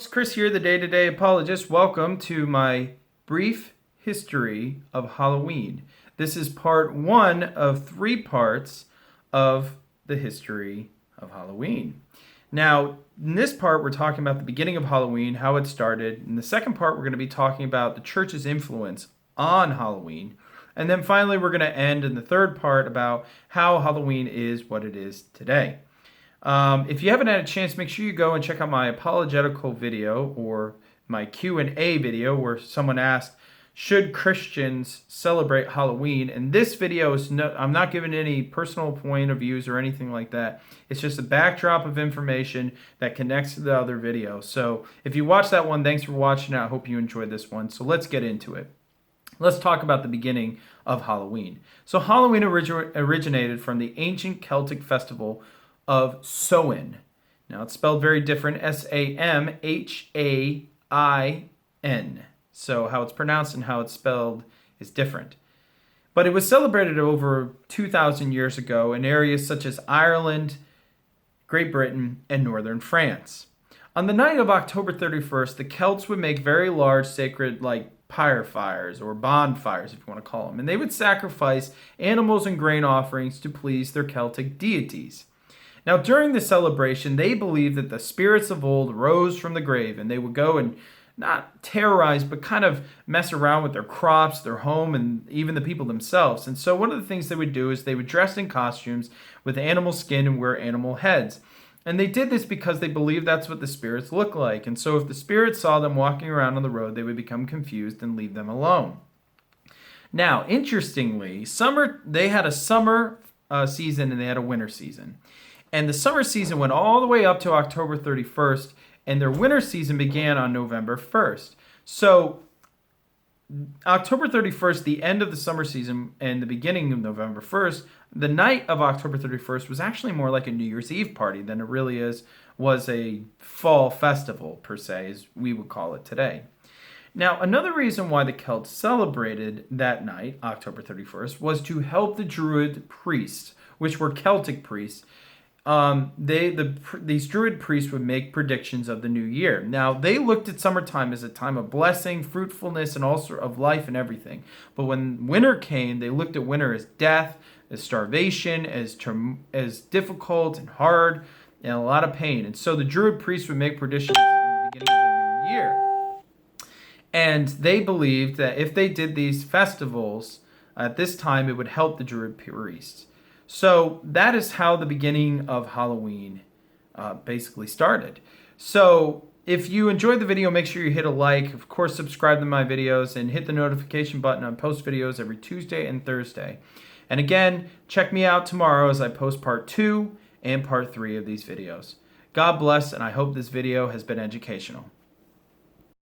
Chris here, the day-to-day apologist. Welcome to my brief history of Halloween. This is part one of 3 parts of the history of Halloween. Now, in this part, we're talking about the beginning of Halloween, how it started. In the second part, we're going to be talking about the church's influence on Halloween. And then finally, we're going to end in the third part about how Halloween is what it is today. If you haven't had a chance, make sure you go and check out my apologetical video or my Q&A video where someone asked, should Christians celebrate Halloween? And this video is I'm not giving any personal point of views or anything like that. It's just a backdrop of information that connects to the other video. So if you watched that one, thanks for watching. I hope you enjoyed this one. So let's get into it. Let's talk about the beginning of Halloween. So Halloween originated from the ancient Celtic festival of Samhain. Now it's spelled very different, Samhain. So how it's pronounced and how it's spelled is different. But it was celebrated over 2,000 years ago in areas such as Ireland, Great Britain, and northern France. On the night of October 31st, the Celts would make very large sacred pyre fires or bonfires, if you want to call them. And they would sacrifice animals and grain offerings to please their Celtic deities. Now, during the celebration, they believed that the spirits of old rose from the grave, and they would go and not terrorize, but kind of mess around with their crops, their home, and even the people themselves. And so one of the things they would do is they would dress in costumes with animal skin and wear animal heads. And they did this because they believed that's what the spirits look like. And so if the spirits saw them walking around on the road, they would become confused and leave them alone. Now, interestingly, they had a summer season and they had a winter season. And the summer season went all the way up to October 31st, and their winter season began on November 1st. So October 31st, the end of the summer season, and the beginning of November 1st, the night of October 31st was actually more like a New Year's Eve party than it really was a fall festival, per se, as we would call it today. Now, another reason why the Celts celebrated that night, October 31st, was to help the Druid priests, which were Celtic priests. These Druid priests would make predictions of the new year. Now, they looked at summertime as a time of blessing, fruitfulness, and also of life and everything. But when winter came, they looked at winter as death, as starvation, as difficult and hard, and a lot of pain. And so the Druid priests would make predictions in the beginning of the new year. And they believed that if they did these festivals at this time, it would help the Druid priests. So that is how the beginning of Halloween basically started. So if you enjoyed the video, make sure you hit a like. Of course, subscribe to my videos and hit the notification button. I post videos every Tuesday and Thursday. And again, check me out tomorrow as I post part 2 and part 3 of these videos. God bless, and I hope this video has been educational.